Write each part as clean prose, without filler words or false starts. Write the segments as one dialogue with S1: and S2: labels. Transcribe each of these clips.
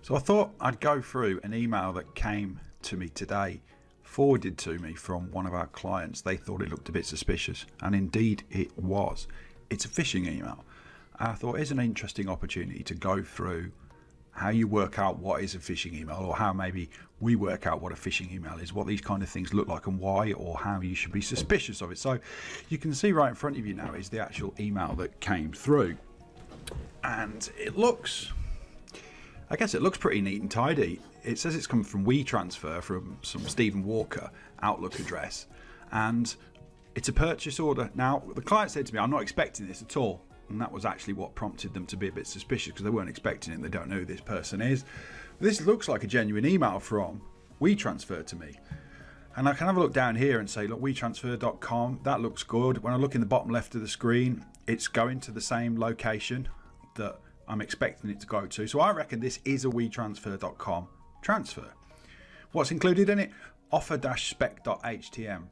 S1: So I thought I'd go through an email that came to me today, forwarded to me from one of our clients. They thought it looked a bit suspicious, and indeed it was. It's a phishing email. I thought here's an interesting opportunity to go through how you work out what is a phishing email, or how maybe we work out what a phishing email is, what these kind of things look like and why, or how you should be suspicious of it. So you can see right in front of you now is the actual email that came through, and it looks, I guess it looks pretty neat and tidy. It says it's come from WeTransfer, from some Stephen Walker Outlook address, and it's a purchase order. Now the client said to me, I'm not expecting this at all. And that was actually what prompted them to be a bit suspicious, because they weren't expecting it. They don't know who this person is. This looks like a genuine email from WeTransfer to me. And I can have a look down here and say, look, WeTransfer.com, that looks good. When I look in the bottom left of the screen, it's going to the same location that I'm expecting it to go to. So I reckon this is a WeTransfer.com transfer. What's included in it? Offer-spec.htm.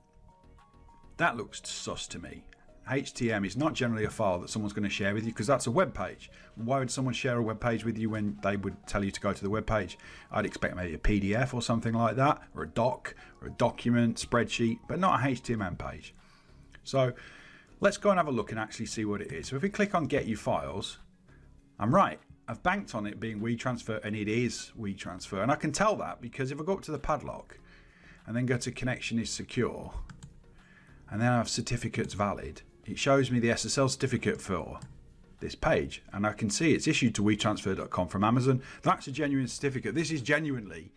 S1: That looks sus to me. HTML is not generally a file that someone's going to share with you, because that's a web page. Why would someone share a web page with you when they would tell you to go to the web page? I'd expect maybe a PDF or something like that, or a doc, or a document, spreadsheet, but not a HTML page. So let's go and have a look and actually see what it is. So if we click on Get You Files, I'm right. I've banked on it being WeTransfer, and it is WeTransfer. And I can tell that because if I go up to the padlock and then go to Connection is Secure, and then I have certificates valid, it shows me the SSL certificate for this page, and I can see it's issued to WeTransfer.com from Amazon. That's a genuine certificate. This is genuinely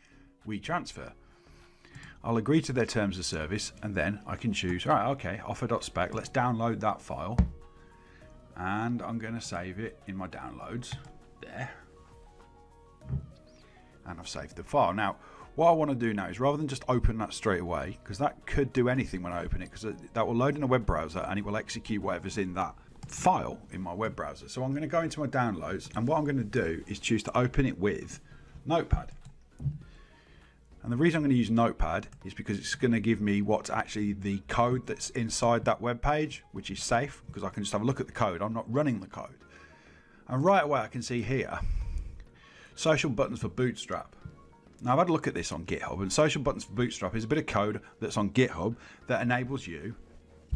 S1: WeTransfer. I'll agree to their terms of service, and then I can choose, all right, okay, offer.spec. Let's download that file, and I'm going to save it in my downloads there, and I've saved the file. Now what I want to do now is, rather than just open that straight away, because that could do anything when I open it, because that will load in a web browser and it will execute whatever's in that file in my web browser. So I'm going to go into my downloads, and what I'm going to do is choose to open it with Notepad. And the reason I'm going to use Notepad is because it's going to give me what's actually the code that's inside that web page, which is safe, because I can just have a look at the code. I'm not running the code. And right away I can see here, social buttons for Bootstrap. Now I've had a look at this on GitHub, and social buttons for Bootstrap is a bit of code that's on GitHub that enables you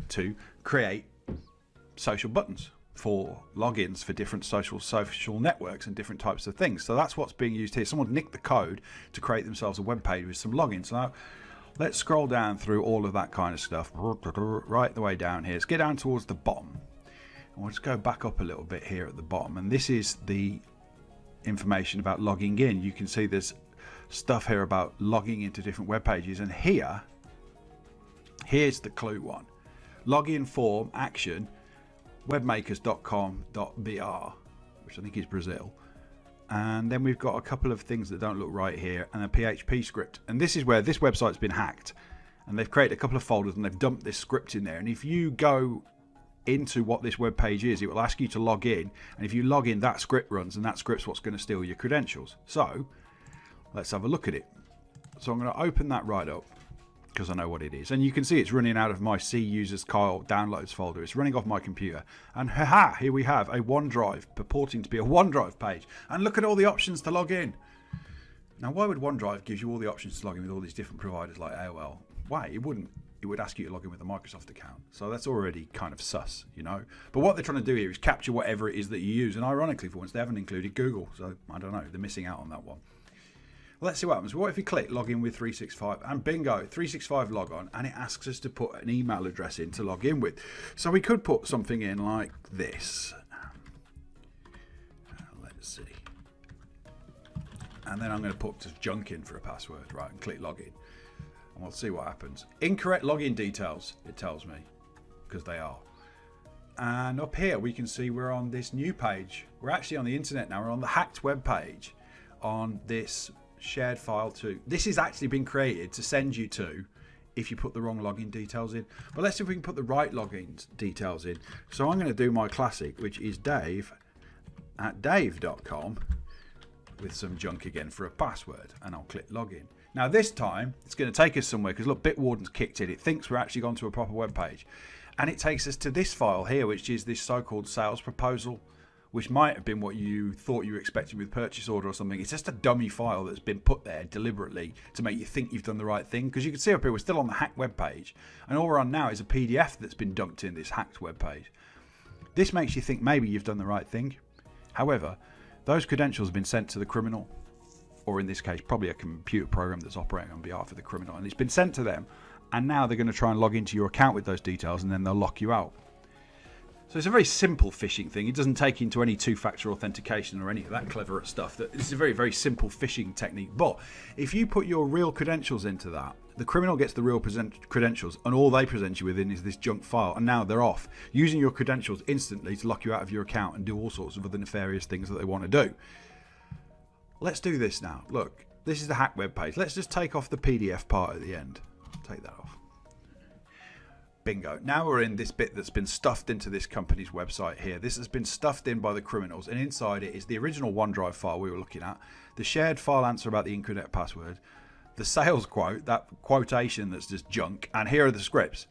S1: to create social buttons for logins for different social networks and different types of things. So that's what's being used here. Someone nicked the code to create themselves a web page with some logins. Now let's scroll down through all of that kind of stuff right the way down here. Let's get down towards the bottom, and we'll just go back up a little bit here at the bottom, and this is the information about logging in. You can see there's stuff here about logging into different web pages, and here's the clue one: login form action webmakers.com.br, which I think is Brazil. And then we've got a couple of things that don't look right here, and a PHP script. And this is where this website's been hacked, and they've created a couple of folders and they've dumped this script in there. And if you go into what this web page is, it will ask you to log in, and if you log in, that script runs, and that script's what's going to steal your credentials. So let's have a look at it. So I'm going to open that right up, because I know what it is, and you can see it's running out of my C users Kyle downloads folder. It's running off my computer, and haha, here we have a OneDrive purporting to be a OneDrive page, and look at all the options to log in. Now why would OneDrive give you all the options to log in with all these different providers like AOL? Why? It wouldn't. It would ask you to log in with a Microsoft account. So that's already kind of sus, you know. But what they're trying to do here is capture whatever it is that you use, and ironically for once they haven't included Google, so I don't know, they're missing out on that one. Let's see what happens. What if we click login with 365, and bingo, 365 log on, and it asks us to put an email address in to log in with. So we could put something in like this. Let's see. And then I'm going to put just junk in for a password, right, and click login. And we'll see what happens. Incorrect login details, it tells me, because they are. And up here we can see we're on this new page. We're actually on the internet now. We're on the hacked web page on this shared file too. This has actually been created to send you to if you put the wrong login details in. But let's see if we can put the right login details in. So I'm going to do my classic, which is dave@dave.com with some junk again for a password, and I'll click login. Now this time it's going to take us somewhere, because look, Bitwarden's kicked it. It thinks we're actually gone to a proper web page, and it takes us to this file here, which is this so-called sales proposal which might have been what you thought you were expecting with purchase order or something. It's just a dummy file that's been put there deliberately to make you think you've done the right thing. Because you can see up here, we're still on the hacked web page. And all we're on now is a PDF that's been dumped in this hacked web page. This makes you think maybe you've done the right thing. However, those credentials have been sent to the criminal, or in this case, probably a computer program that's operating on behalf of the criminal. And it's been sent to them. And now they're going to try and log into your account with those details, and then they'll lock you out. So it's a very simple phishing thing. It doesn't take into any two-factor authentication or any of that clever stuff. It's a very, very simple phishing technique. But if you put your real credentials into that, the criminal gets the real credentials, and all they present you within is this junk file, and now they're off, using your credentials instantly to lock you out of your account and do all sorts of other nefarious things that they want to do. Let's do this now. Look, this is the hack web page. Let's just take off the PDF part at the end. Take that off. Bingo. Now we're in this bit that's been stuffed into this company's website here. This has been stuffed in by the criminals, and inside it is the original OneDrive file we were looking at, the shared file answer about the incorrect password, the sales quote, that quotation that's just junk, and here are the scripts.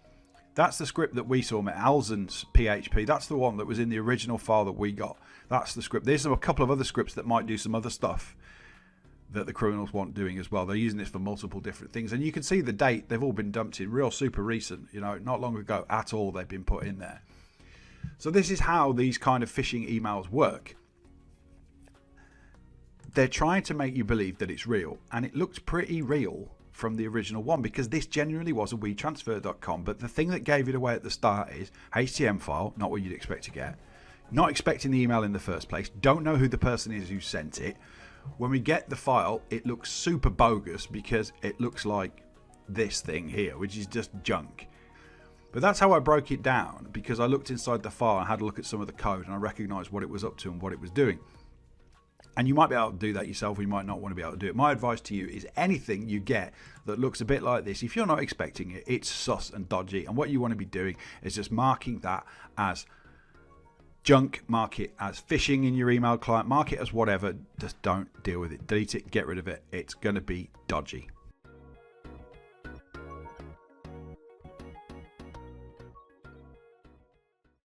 S1: That's the script that we saw, Alzen's PHP. That's the one that was in the original file that we got. That's the script. There's a couple of other scripts that might do some other stuff that the criminals want doing as well. They're using this for multiple different things, and you can see the date. They've all been dumped in real super recent, you know, not long ago at all. They've been put in there. So this is how these kind of phishing emails work. They're trying to make you believe that it's real, and it looks pretty real from the original one, because this genuinely was a WeTransfer.com. But the thing that gave it away at the start is HTML file, not what you'd expect to get, not expecting the email in the first place, don't know who the person is who sent it. When we get the file, it looks super bogus because it looks like this thing here, which is just junk. But that's how I broke it down, because I looked inside the file and had a look at some of the code, and I recognized what it was up to and what it was doing. And you might be able to do that yourself, or you might not want to be able to do it. My advice to you is anything you get that looks a bit like this, if you're not expecting it, it's sus and dodgy. And what you want to be doing is just marking that as junk, mark it as phishing in your email client, mark it as whatever. Just don't deal with it. Delete it, get rid of it. It's going to be dodgy.